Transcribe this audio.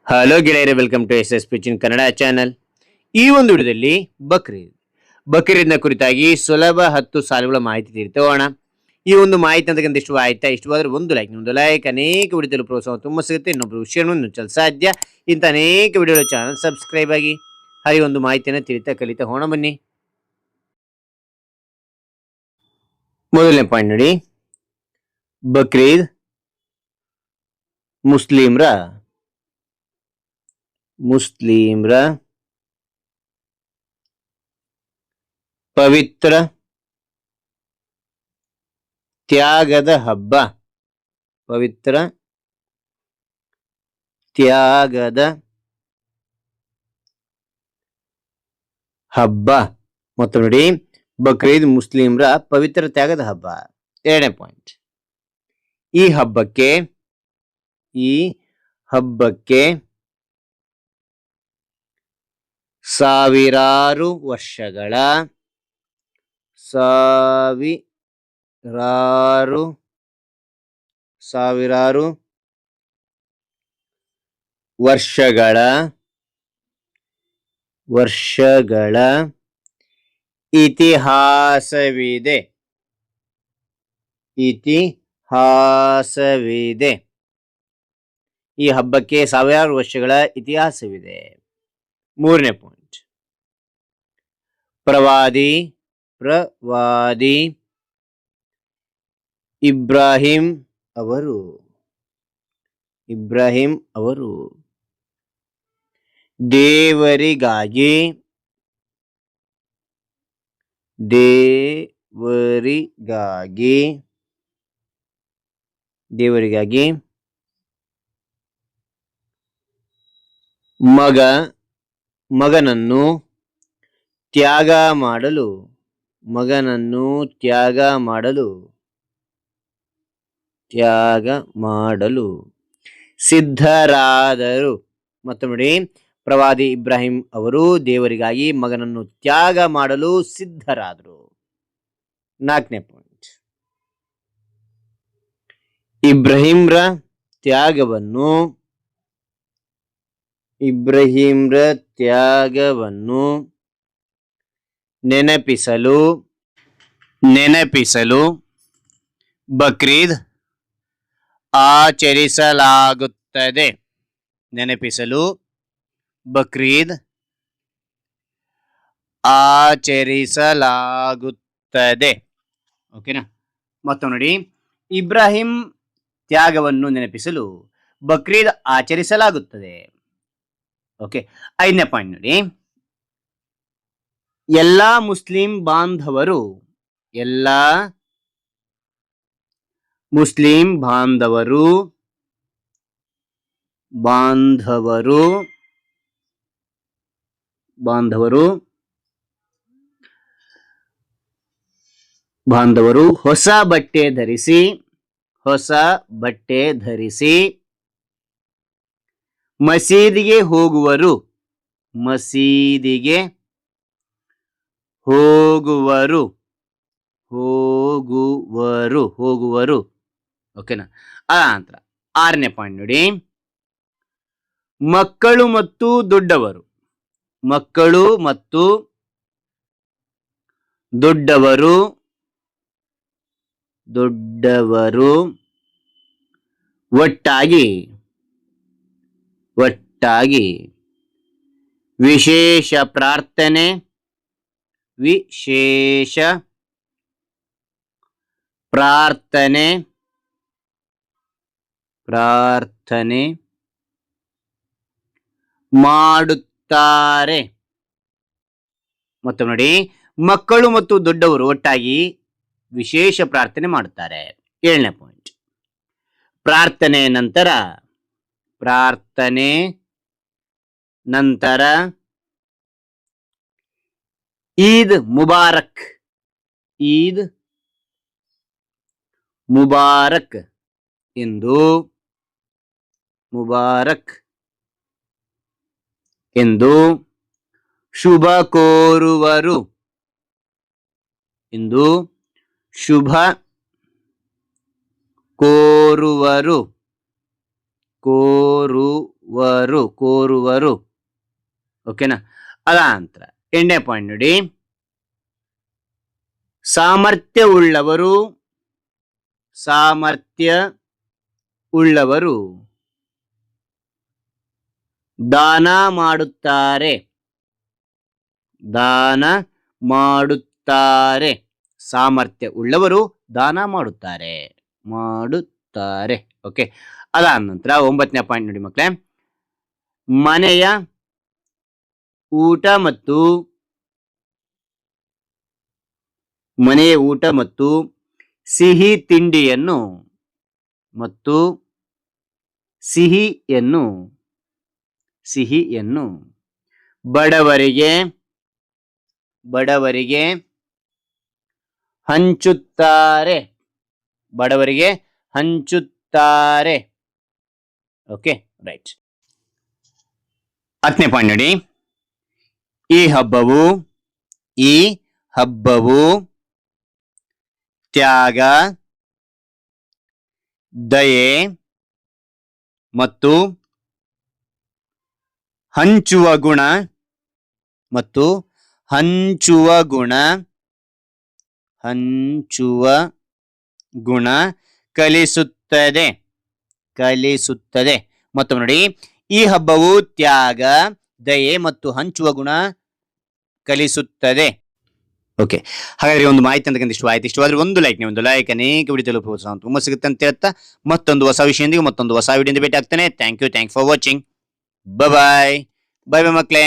Hello ಗೆಳೆಯರೆ, welcome to ಎಸ್ ಪಿಚಿನ್ ಕನ್ನಡ ಚಾನಲ್. ಈ ಒಂದು ವಿಡಿಯೋದಲ್ಲಿ ಬಕ್ರೀದ್ನ ಕುರಿತಾಗಿ ಸುಲಭ 10 ಸಾಲುಗಳ ಮಾಹಿತಿ ತಿಳಿತೋಣ. ಈ ಒಂದು ಮಾಹಿತಿ ಅಂತಕ್ಕಂಥ ಇಷ್ಟವಾದ್ರೆ ಒಂದು ಲೈಕ್ ಅನೇಕ ವಿಡಿಯೋದಲ್ಲಿ ಪ್ರೋತ್ಸಾಹ ತುಂಬ ಸಿಗುತ್ತೆ. ಇನ್ನೊಬ್ರು ವಿಷಯವನ್ನು ಮುಚ್ಚಲು ಸಾಧ್ಯ. ಇಂಥ ಅನೇಕ ವಿಡಿಯೋಗಳ ಚಾನಲ್ ಸಬ್ಸ್ಕ್ರೈಬ್ ಆಗಿ. ಹಾಗೆ ಒಂದು ಮಾಹಿತಿಯನ್ನು ಕಲಿತಾ ಹೋಣ ಬನ್ನಿ. ಮೊದಲನೇ ಪಾಯಿಂಟ್ ನೋಡಿ, ಬಕ್ರೀದ್ ಮುಸ್ಲಿಮ್ರ ಪವಿತ್ರ ತ್ಯಾಗದ ಹಬ್ಬ. ಮತ್ತು ನೋಡಿ, ಬಕ್ರೀದ್ ಮುಸ್ಲಿಮ್ರ ಪವಿತ್ರ ತ್ಯಾಗದ ಹಬ್ಬ. ಎರಡನೇ ಪಾಯಿಂಟ್, ಈ ಹಬ್ಬಕ್ಕೆ ಸಾವಿರಾರು ವರ್ಷಗಳ ಇತಿಹಾಸವಿದೆ. ಈ ಹಬ್ಬಕ್ಕೆ ಸಾವಿರಾರು ವರ್ಷಗಳ ಇತಿಹಾಸವಿದೆ. ಮೂರನೇ ಪಾಯಿಂಟ್, ಪ್ರವಾದಿ ಇಬ್ರಾಹಿಂ ಅವರು ದೇವರಿಗಾಗಿ ಮಗನನ್ನು ತ್ಯಾಗ ಮಾಡಲು ಸಿದ್ಧರಾದರು. ಮತ್ತು ನೋಡಿ, ಪ್ರವಾದಿ ಇಬ್ರಾಹಿಂ ಅವರು ದೇವರಿಗಾಗಿ ಮಗನನ್ನು ತ್ಯಾಗ ಮಾಡಲು ಸಿದ್ಧರಾದರು. ನಾಲ್ಕನೇ ಪಾಯಿಂಟ್, ಇಬ್ರಾಹಿಂರ ತ್ಯಾಗವನ್ನು ನೆನಪಿಸಲು ಬಕ್ರೀದ್ ಆಚರಿಸಲಾಗುತ್ತದೆ. ಓಕೆನಾ? ಮತ್ತು ನೋಡಿ, ಇಬ್ರಾಹಿಂ ತ್ಯಾಗವನ್ನು ನೆನಪಿಸಲು ಬಕ್ರೀದ್ ಆಚರಿಸಲಾಗುತ್ತದೆ. ಓಕೆ. ಐದನೇ ಪಾಯಿಂಟ್ ನೋಡಿ, ಎಲ್ಲಾ ಮುಸ್ಲಿಂ ಬಾಂಧವರು ಹೊಸ ಬಟ್ಟೆ ಧರಿಸಿ ಮಸೀದಿಗೆ ಹೋಗುವರು. ಓಕೆನಾ? ಆ ನಂತರ ಆರನೇ ಪಾಯಿಂಟ್ ನೋಡಿ, ಮಕ್ಕಳು ಮತ್ತು ದೊಡ್ಡವರು ಒಟ್ಟಾಗಿ ವಿಶೇಷ ಪ್ರಾರ್ಥನೆ ಮಾಡುತ್ತಾರೆ. ಮತ್ತು ನೋಡಿ, ಮಕ್ಕಳು ಮತ್ತು ದೊಡ್ಡವರು ಒಟ್ಟಾಗಿ ವಿಶೇಷ ಪ್ರಾರ್ಥನೆ ಮಾಡುತ್ತಾರೆ. ಏಳನೇ ಪಾಯಿಂಟ್, ಪ್ರಾರ್ಥನೆ ನಂತರ ಈದ್ ಮುಬಾರಕ್ ಎಂದು ಶುಭ ಕೋರುವರು. ಕೋರುವರು ಕೋರುವರು. ಓಕೆನಾ. ಅದ ನಂತರ 8ನೇ ಪಾಯಿಂಟ್ ನೋಡಿ, ಸಾಮರ್ಥ್ಯ ಉಳ್ಳವರು ಸಾಮರ್ಥ್ಯ ಉಳ್ಳವರು ದಾನ ಮಾಡುತ್ತಾರೆ ದಾನ ಮಾಡುತ್ತಾರೆ. ಸಾಮರ್ಥ್ಯ ಉಳ್ಳವರು ದಾನ ಮಾಡುತ್ತಾರೆ ಮಾಡುತ್ತಾರೆ. ಓಕೆ. ಅದಾದ ನಂತರ 9ನೇ ಪಾಯಿಂಟ್ ನೋಡಿ ಮಕ್ಕಳೇ, ಮನೆಯ ಊಟ ಮತ್ತು ಸಿಹಿ ತಿಂಡಿಯನ್ನು ಸಿಹಿಯನ್ನು ಬಡವರಿಗೆ ಹಂಚುತ್ತಾರೆ ಓಕೆ, ರೈಟ್. 10ನೇ ಪಾಯಿಂಟ್ ನೋಡಿ, ಈ ಹಬ್ಬವು ತ್ಯಾಗ, ದಯೆ ಮತ್ತು ಹಂಚುವ ಗುಣ ಕಲಿಸುತ್ತದೆ. ಮತ್ತೊಮ್ಮೆ ನೋಡಿ, ಈ ಹಬ್ಬವು ತ್ಯಾಗ, ದಯೆ ಮತ್ತು ಹಂಚುವ ಗುಣ ಕಲಿಸುತ್ತದೆ. ಓಕೆ. ಹಾಗಾದ್ರೆ ಒಂದು ಮಾಹಿತಿ ಅಂತ ಇಷ್ಟವಾಯ್ತು. ಇಷ್ಟವಾದ್ರೆ ಒಂದು ಲೈಕ್, ಅನೇಕ ವಿಡಿಯೋ ತಲುಪುವ ತುಂಬ ಸಿಗುತ್ತೆ ಅಂತ ಹೇಳ್ತಾ, ಮತ್ತೊಂದು ಹೊಸ ವಿಷಯದೊಂದಿಗೆ ಮತ್ತೊಂದು ಹೊಸ ವಿಡಿಯೋದಿಂದ ಭೇಟಿ ಆಗ್ತಾನೆ. Thank you for watching. Bye ಮಕ್ಕಳೇ.